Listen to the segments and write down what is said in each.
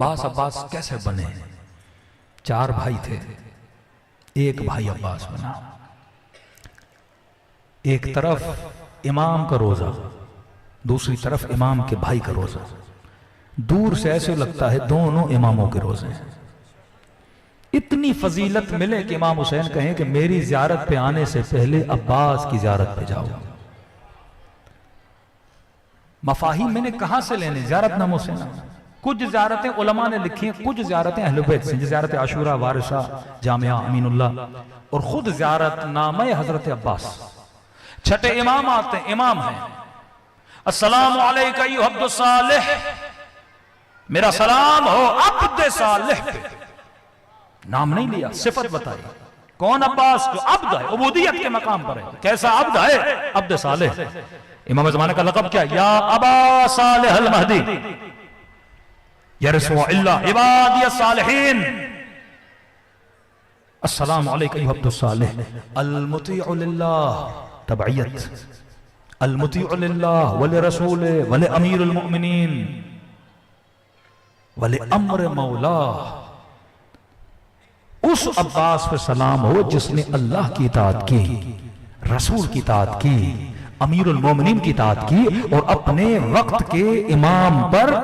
عباس کیسے بنے؟ 4 بھائی تھے، ایک بھائی عباس بنا۔ ایک طرف امام کا روزہ، دوسری طرف امام کے بھائی کا روزہ۔ دور سے ایسے لگتا ہے دونوں اماموں کے روزے ہیں۔ اتنی فضیلت ملے کہ امام حسین کہیں کہ میری زیارت پہ آنے سے پہلے عباس کی زیارت پہ جاؤ۔ مفاہیم میں نے کہاں سے لینے؟ زیارت ناموں سے نا۔ کچھ زیارتیں علماء نے لکھی ہیں، کچھ زیارتیں اہل بیت سے، زیارت عاشورہ، وارثہ، جامعہ امین اللہ، اور خود زیارت نامہ حضرت عباس۔ چھٹے امام آتے ہیں، امام ہیں، السلام علیکہ ایھا عبد الصالح، میرا سلام ہو عبد صالح پہ۔ نام نہیں لیا، صفت بتائی۔ کون عباس؟ جو عبد ہے، عبودیت کے مقام پر ہے۔ کیسا عبد ہے؟ عبد صالح۔ امام زمانہ کا لقب کیا؟ یا ابا صالح المہدی، یرث اللہ عبادی الصالحین، السلام علیکہ ایھا عبد الصالح المطیع للہ، تبعیت، المطیع للہ ولرسول ولامیر المؤمنین ولامر مولا۔ اس عباس پہ سلام ہو جس نے اللہ کی اطاعت کی، رسول کی اطاعت کی، امیر المومنین کی اطاعت کی، اور اپنے وقت کے امام پر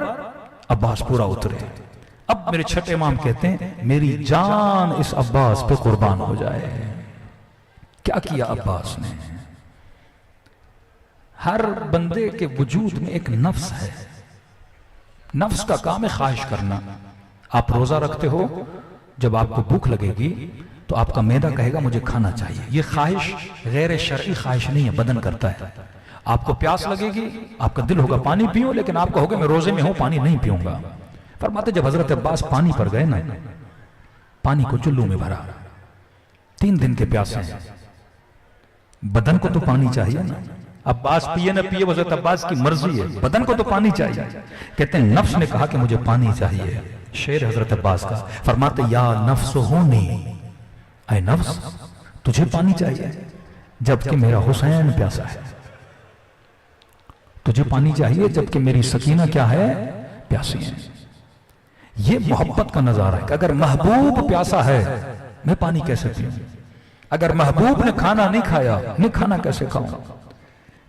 عباس پورا اترے۔ اب میرے چھٹے امام کہتے ہیں میری جان اس عباس پہ قربان ہو جائے۔ کیا کیا عباس نے؟ ہر بندے کے وجود میں ایک نفس ہے، نفس کا کام ہے خواہش کرنا۔ آپ روزہ رکھتے ہو، جب آپ کو بھوک لگے گی تو آپ کا معدہ کہے گا مجھے کھانا چاہیے۔ یہ خواہش غیر شرعی خواہش نہیں ہے، بدن کرتا ہے۔ آپ کو پیاس لگے گی، آپ کا دل ہوگا پانی پیوں، لیکن آپ کہو گے میں روزے میں ہوں پانی نہیں پیوں گا۔ فرماتے جب حضرت عباس پانی پر گئے نا، پانی کو چلو میں بھرا، 3 دن کے پیاسے ہیں، بدن کو تو پانی چاہیے نا۔ عباس پیے نہ پیے حضرت عباس کی مرضی ہے، بدن کو تو پانی چاہیے۔ کہتے ہیں نفس نے کہا کہ مجھے پانی چاہیے۔ شعر حضرت عباس کا، فرماتے یا نفس ہونی، اے نفس تجھے پانی چاہیے جبکہ میرا حسین پیاسا ہے۔ تجھے پانی چاہیے جبکہ میری سکینہ کیا ہے؟ پیاسی ہے۔ یہ محبت کا نظارہ ہے کہ اگر محبوب پیاسا ہے میں پانی کیسے پیوں؟ اگر محبوب نے کھانا نہیں کھایا میں کھانا کیسے کھاؤں؟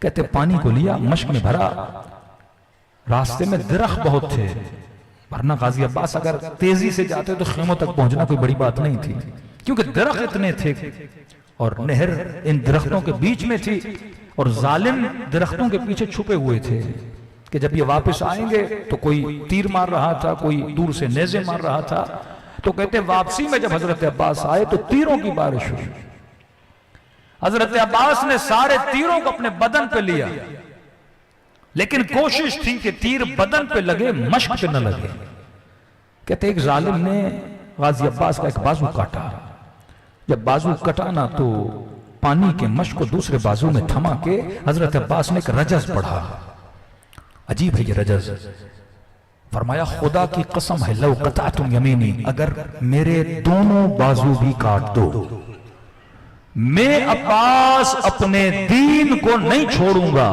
کہتے پانی کو لیا، مشک میں بھرا، راستے میں درخت بہت تھے، ورنہ غازی عباس اگر تیزی سے جاتے تو خیموں تک پہنچنا کوئی بڑی بات نہیں تھی، کیونکہ درخت اتنے تھے اور نہر ان درختوں کے بیچ میں تھی، اور ظالم درختوں کے پیچھے چھپے ہوئے تھے کہ جب یہ واپس آئیں گے تو کوئی تیر مار رہا تھا، کوئی دور سے نیزے مار رہا تھا۔ تو کہتے واپسی میں جب حضرت عباس آئے تو تیروں کی بارش ہوئی۔ حضرت عباس نے سارے تیروں کو اپنے بدن پہ لیا، لیکن کوشش تھی کہ تیر بدن پہ لگے، مشک پہ نہ لگے۔ کہتے ایک ظالم نے غازی عباس کا ایک بازو کاٹا، جب بازو کٹانا تو پانی کے مشک کو دوسرے بازو میں تھما کے حضرت عباس نے ایک رجز پڑھا۔ عجیب ہے یہ رجز۔ فرمایا خدا کی قسم ہے لو قطعتم یمینی، اگر میرے دونوں بازو بھی کاٹ دو میں عباس اپنے دین کو نہیں چھوڑوں گا۔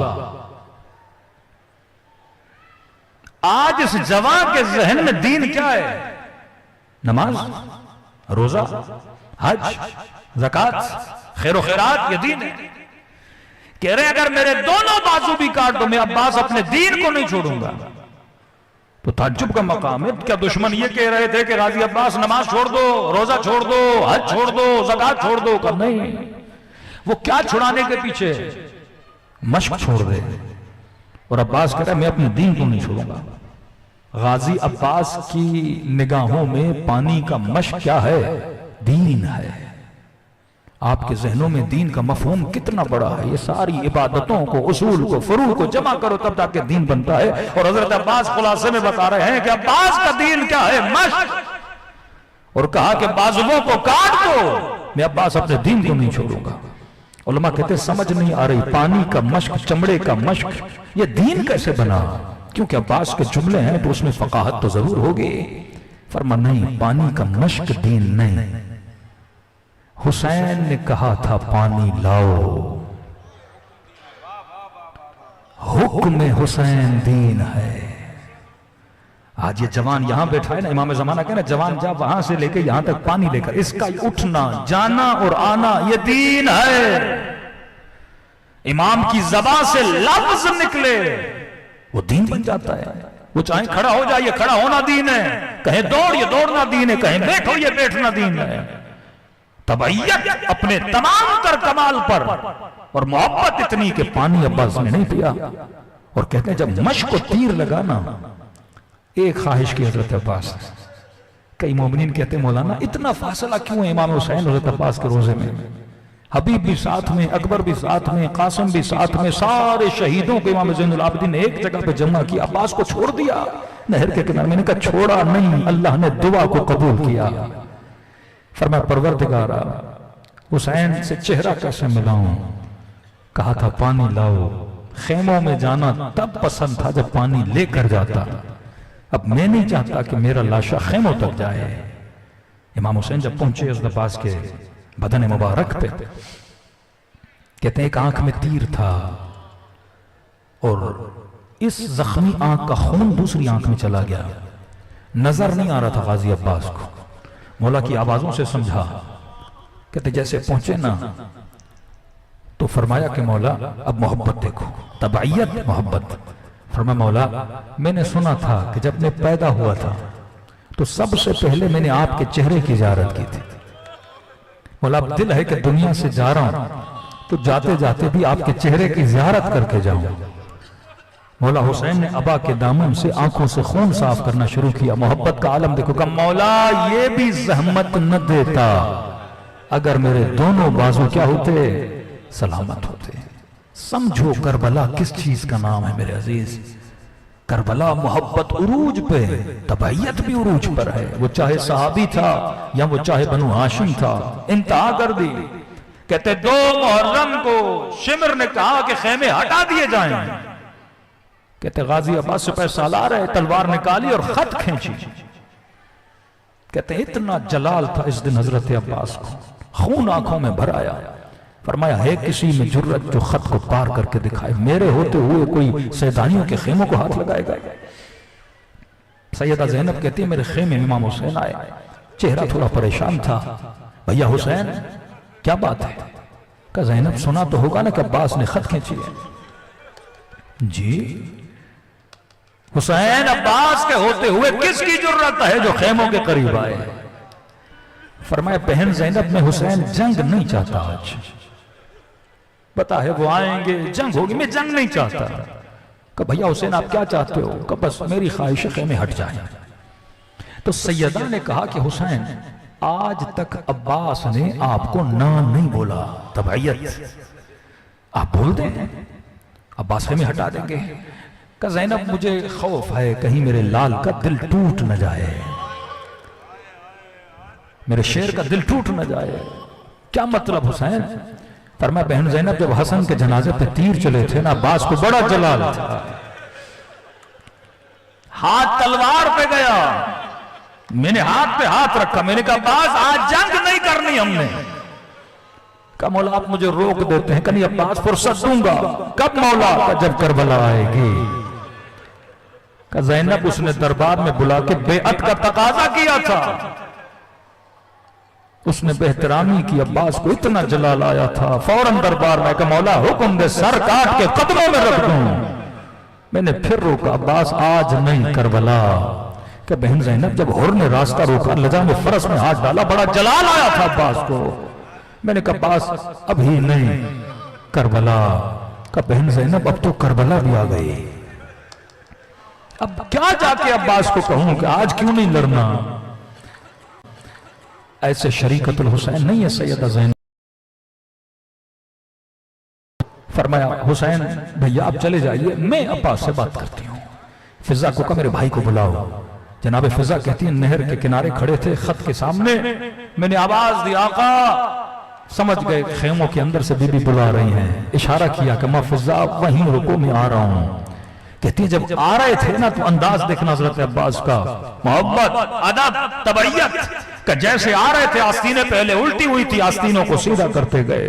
آج اس جوان کے ذہن میں دین کیا ہے؟ نماز، روزہ، حج، زکوٰۃ، خیر و خیرات، یہ دین ہے۔ کہہ رہے اگر میرے دونوں بازو بھی کاٹ دو میں عباس اپنے دین کو نہیں چھوڑوں گا۔ تو تعجب کا مقام ہے، کیا دشمن یہ کہہ رہے تھے کہ غازی عباس نماز چھوڑ دو، روزہ چھوڑ دو، حج چھوڑ دو، زکوٰۃ چھوڑ دو؟ کہ نہیں، وہ کیا چھڑانے کے پیچھے؟ مشق چھوڑ دے۔ اور عباس کہتا ہے میں اپنے دین کو نہیں چھوڑوں گا۔ غازی عباس کی نگاہوں میں پانی کا مشق کیا ہے؟ دین ہے۔ آپ کے ذہنوں میں دین کا مفہوم کتنا بڑا ہے، یہ ساری عبادتوں کو، اصول کو، فروع کو جمع کرو تب تک کہ دین بنتا ہے۔ اور حضرت عباس خلاصے میں بتا رہے ہیں کہ عباس کا دین کیا ہے؟ مشق۔ اور کہا کہ بازوؤں کو کاٹ دو میں عباس اپنے دین کو نہیں چھوڑوں گا۔ علماء کہتے ہیں سمجھ نہیں آ رہی، پانی کا مشق، چمڑے کا مشق، یہ دین کیسے بنا؟ کیونکہ عباس کے جملے ہیں تو اس میں فقاہت تو ضرور ہوگی۔ فرما نہیں، پانی کا مشق دین نہیں۔ حسین نے کہا تھا پانی لاؤ، حکم حسین دین ہے۔ آج یہ جوان یہاں بیٹھا ہے نا، امام زمانہ کہنا جوان جا وہاں سے لے کے یہاں تک پانی لے کر، اس کا اٹھنا جانا اور آنا یہ دین ہے۔ امام کی زبان سے لفظ نکلے وہ دین بن جاتا ہے۔ وہ چاہے کھڑا ہو جائے، یہ کھڑا ہونا دین ہے، کہیں دوڑ یہ دوڑنا دین ہے، کہیں بیٹھو یہ بیٹھنا دین ہے۔ تبعیت اپنے تمام تر کمال پر، اور محبت اتنی کہ پانی عباس نے نہیں پیا۔ اور کہتے ہیں جب مشق کو تیر لگانا، ایک خواہش کی حضرت عباس، کئی مومنین کہتے ہیں مولانا اتنا فاصلہ کیوں ہے امام حسین حضرت عباس کے روزے میں؟ حبیب بھی ساتھ میں، اکبر بھی ساتھ میں، قاسم بھی ساتھ میں، سارے شہیدوں کو امام زین العابدین نے ایک جگہ پہ جمع کیا، عباس کو چھوڑ دیا نہر کے کنارے میں نے کہا چھوڑا نہیں، اللہ نے دعا کو قبول کیا۔ فرمایا پروردگارا حسین سے چہرہ کیسے ملاؤں؟ کہا تھا پانی لاؤ۔ خیموں میں جانا تب پسند تھا جب پانی لے کر جاتا، اب میں نہیں چاہتا کہ میرا لاشا خیموں تک جائے۔ امام حسین جب پہنچے حضرت عباس کے بدن مبارک پہ، کہتے ہیں ایک آنکھ میں تیر تھا اور اس زخمی آنکھ کا خون دوسری آنکھ میں چلا گیا، نظر نہیں آ رہا تھا غازی عباس کو۔ مولا کی آوازوں سے سمجھا، کہتے جیسے پہنچے نا تو فرمایا کہ مولا اب محبت دیکھو، تبعیت محبت۔ فرمایا مولا میں نے سنا تھا کہ جب میں پیدا ہوا تھا تو سب سے پہلے میں نے آپ کے چہرے کی زیارت کی تھی۔ مولا اب دل ہے کہ دنیا سے جا رہا ہوں تو جاتے جاتے بھی آپ کے چہرے کی زیارت کر کے جاؤں۔ مولا حسین نے ابا کے دامن سے آنکھوں سے خون صاف کرنا شروع کیا۔ محبت کا عالم دیکھو کہ مولا یہ بھی زحمت نہ دیتا اگر میرے دونوں بازو کیا ہوتے؟ سلامت ہوتے۔ سمجھو کربلا کس چیز کا نام ہے میرے عزیز؟ کربلا محبت عروج پہ، تبعیت بھی عروج پر ہے۔ وہ چاہے صحابی تھا یا وہ چاہے بنو ہاشم تھا، انتہا کر دی۔ کہتے 2 محرم کو شمر نے کہا کہ خیمے ہٹا دیے جائیں۔ کہتے غازی عباس سے پیسہ لا رہے، تلوار نکالی اور خط کھینچی۔ کہتے اتنا جلال تھا اس دن حضرت عباس کو، خون آنکھوں میں بھر آیا۔ فرمایا ہے کسی میں جرت جو خط کو پار کر کے دکھائے؟ میرے ہوتے ہوئے کوئی سیدانیوں کے خیموں کو ہاتھ لگائے گا؟ سیدہ زینب کہتی ہے میرے خیمے میں امام حسین آئے، چہرہ تھوڑا پریشان تھا۔ بھیا حسین کیا بات ہے؟ کہ زینب سنا تو ہوگا نا کہ عباس نے خط کھینچی ہے۔ جی حسین عباس کے ہوتے ہوئے کس کی جرت ہے جو خیموں کے قریب آئے؟ فرمایا بہن زینب میں حسین جنگ نہیں چاہتا آج، پتا ہے وہ آئیں گے جنگ ہوگی، میں جنگ نہیں چاہتا۔ کہ بھیا حسین آپ کیا چاہتے ہو؟ کہ بس میری خواہش خیمے ہٹ جائیں۔ تو سیدہ نے کہا کہ حسین آج تک عباس نے آپ کو نہ نہیں بولا، تبعیت آپ بول دیں عباس خیمے ہٹا دیں گے۔ کہ زینب مجھے خوف ہے کہیں میرے لال کا دل ٹوٹ نہ جائے، میرے شیر کا دل ٹوٹ نہ جائے۔ کیا مطلب حسین؟ فرمایا بہن زینب جب حسن کے جنازے پہ تیر چلے تھے نا عباس کو بڑا جلال تھا، ہاتھ تلوار پہ گیا، میں نے ہاتھ پہ ہاتھ رکھا، میں نے کہا عباس آج جنگ نہیں کرنی ہم نے۔ کہا مولا آپ مجھے روک دیتے ہیں کہ نہیں عباس فرصت دوں گا۔ کب مولا؟ جب کربلا آئے گی۔ کہ زینب اس نے دربار میں بلا کے بیعت کا تقاضا کیا تھا، اس نے بہترامی کی، عباس کو اتنا جلال آیا تھا، فوراً دربار میں کہ مولا حکم دے سر کاٹ کے قدموں میں رکھ دوں۔ میں نے پھر روکا عباس آج نہیں کربلا۔ کہ بہن زینب جب ہور نے راستہ روکا، لجا میں فرس میں ہاتھ ڈالا، بڑا جلال آیا تھا عباس کو۔ میں نے کہا عباس ابھی نہیں کربلا۔ کہ بہن زینب اب تو کربلا بھی آ گئی، اب کیا جا کے عباس کو کہوں کہ آج کیوں نہیں لڑنا؟ ایسے شریکت الحسین نہیں ہے سیدہ زینب۔ فرمایا حسین بھیا آپ چلے جائیے، میں عباس سے بات کرتی ہوں۔ فضا کو کہا میرے بھائی کو بلاؤ۔ جناب فضا کہتی ہیں نہر کے کنارے کھڑے تھے خط کے سامنے، میں نے آواز دی آقا، سمجھ گئے خیموں کے اندر سے بی بی بلا رہی ہیں، اشارہ کیا کہ ماں فضا وہیں رکو میں آ رہا ہوں۔ کہتی ہیں جب آ رہے تھے نا تو انداز دیکھنا حضرت عباس کا، محبت، ادب، تبعیت، کہ جیسے آ رہے تھے آستینیں پہلے الٹی ہوئی تھی، آستینوں کو سیدھا کرتے گئے۔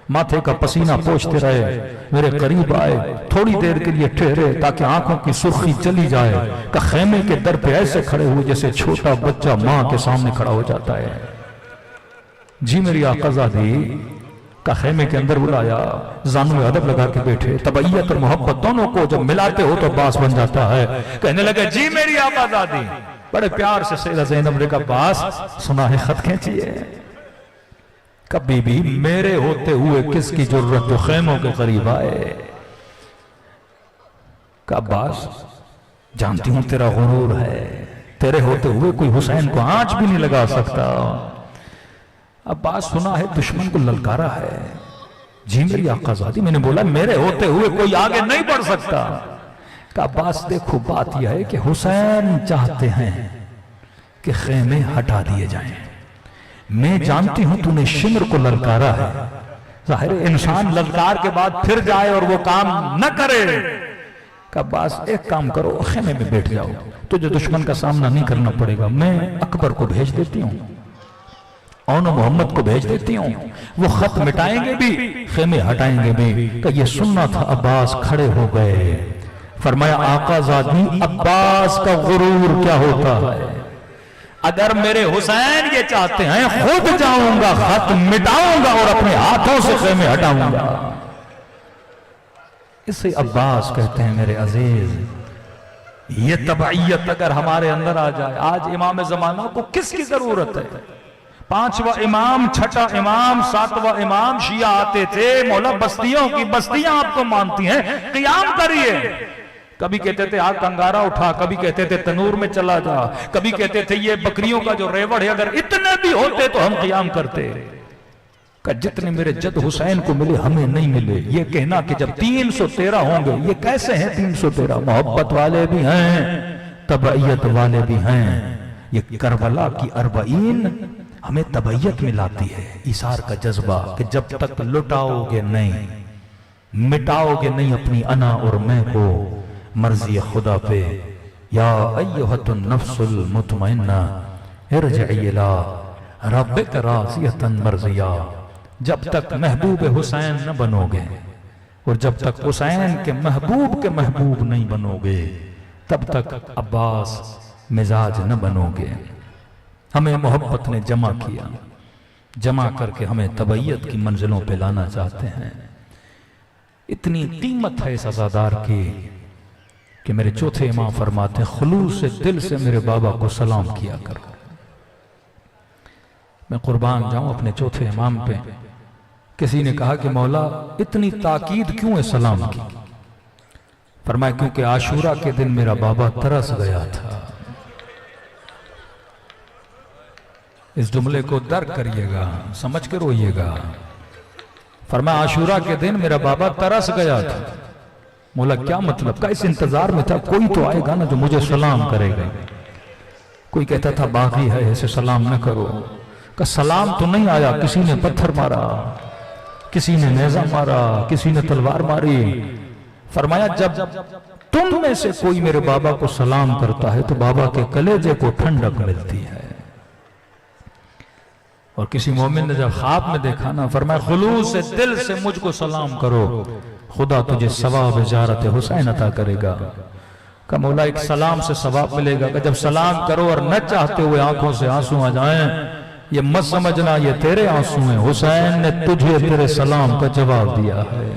ماتھے کا پسینہ پوچھتے رہے، میرے قریب آئے، تھوڑی دیر کے لیے ٹھہرے تاکہ آنکھوں کی سرخی چلی جائے، کہ خیمے کے در پہ ایسے کھڑے ہوئے جیسے چھوٹا بچہ ماں کے سامنے کھڑا ہو جاتا ہے۔ جی میری آقا زادی کا خیمے کے اندر بلایا، زانوں میں ادب لگا کے بیٹھے، طبعیت اور محبت دونوں کو جب ملاتے ہو تو عباس بن جاتا ہے۔ کہنے لگے جی میری آقا زادی، بڑے پیار سے سیدہ زینب نے کہا عباس سنا ہے خط کھینچیے، کبھی بھی میرے ہوتے ہوئے کس کی ضرورت جو خیموں کے قریب آئے۔ کہا عباس جانتی ہوں تیرا غرور ہے، تیرے ہوتے ہوئے کوئی حسین کو آنچ بھی نہیں لگا سکتا۔ عباس سنا ہے دشمن کو للکارا ہے۔ جی میری آقا زادی، میں نے بولا میرے ہوتے ہوئے کوئی آگے نہیں بڑھ سکتا۔ کہا عباس دیکھو بات یہ ہے کہ حسین چاہتے ہیں کہ خیمے ہٹا دیے جائیں، میں جانتی ہوں تو نے شمر کو للکارا ہے، ظاہر انسان للکار کے بعد پھر جائے اور وہ کام نہ کرے۔ کہ عباس ایک کام کرو، خیمے میں بیٹھ جاؤ، تجھے دشمن کا سامنا نہیں کرنا پڑے گا، میں اکبر کو بھیج دیتی ہوں، اون محمد کو بھیج دیتی ہوں، وہ خط مٹائیں گے بھی خیمے ہٹائیں گے بھی۔ کہ یہ سننا تھا، عباس کھڑے ہو گئے، فرمایا آقا زادی عباس کا غرور کیا ہوتا ہے، اگر میرے حسین یہ چاہتے ہیں خود جاؤں گا، خط مٹاؤں گا اور اپنے ہاتھوں سے خیمے ہٹاؤں گا۔ اسے عباس کہتے ہیں میرے عزیز۔ یہ طبعیت اگر ہمارے اندر آ جائے، آج امام زمانہ کو کس کی ضرورت ہے؟ 5واں امام، 6واں امام، 7واں امام شیعہ آتے تھے، مولا بستیوں کی بستیاں آپ کو مانتی ہیں، قیام کریے۔ کبھی کہتے تھے آگ انگارہ اٹھا، کبھی کہتے تھے تنور میں چلا جا، کبھی کہتے تھے یہ بکریوں کا جو ریوڑ ہے اگر اتنے بھی ہوتے تو ہم قیام کرتے۔ کہ جتنے میرے جد حسین کو ملے ہمیں نہیں ملے۔ یہ کہنا کہ جب 313 ہوں گے، یہ کیسے ہیں 313؟ محبت والے بھی ہیں، طبعیت والے بھی ہیں۔ یہ کربلا کی 40 ہمیں طبعیت میں لاتی ہے، ایثار کا جذبہ، کہ جب تک لٹاؤ گے نہیں، مٹاؤ گے نہیں اپنی انا اور میں کو، مرضی خدا پہ، یا ایہت النفس المطمئنہ ارجعی الی ربک راضیۃ مرضیہ۔ جب تک محبوب حسین نہ بنو گے اور جب تک حسین کے محبوب نہیں بنو گے، تب تک عباس مزاج نہ بنو گے۔ ہمیں محبت نے جمع کیا، جمع کر کے ہمیں طبعیت کی منزلوں پہ لانا چاہتے ہیں۔ اتنی قیمت ہے اس عزادار کی کہ میرے چوتھے امام فرماتے ہیں خلوص دل سے میرے بابا کو سلام کیا کرو۔ میں قربان جاؤں اپنے چوتھے امام پہ۔ کسی نے کہا کہ مولا اتنی تاکید کیوں ہے سلام کی؟ فرمایا کیونکہ عاشورہ کے دن میرا بابا ترس گیا تھا۔ اس جملے کو درک کریے گا، سمجھ کے روئیے گا۔ فرمایا عاشورہ کے دن میرا بابا ترس گیا تھا۔ مولا کیا مطلب؟ کا اس انتظار میں تھا کوئی تو آئے گا نا جو مجھے سلام کرے گا۔ کوئی کہتا تھا باغی ہے اسے سلام نہ کرو۔ کہ سلام تو نہیں آیا، کسی نے پتھر مارا، کسی نے نیزہ مارا، کسی نے تلوار ماری۔ فرمایا جب تم میں سے کوئی میرے بابا کو سلام کرتا ہے تو بابا کے کلیجے کو ٹھنڈک ملتی ہے۔ اور کسی مومن نے جب خواب میں دیکھا نا، فرمایا خلوص سے دل سے مجھ کو سلام کرو، خدا تجھے ثواب زیارت حسین عطا کرے گا۔ کہ مولا ایک سلام سے ثواب ملے گا، کہ جب سلام کرو اور نہ چاہتے ہوئے آنکھوں سے آنسو آ جائیں، یہ مت سمجھنا یہ تیرے آنسو ہیں، حسین نے تجھے تیرے سلام کا جواب دیا ہے۔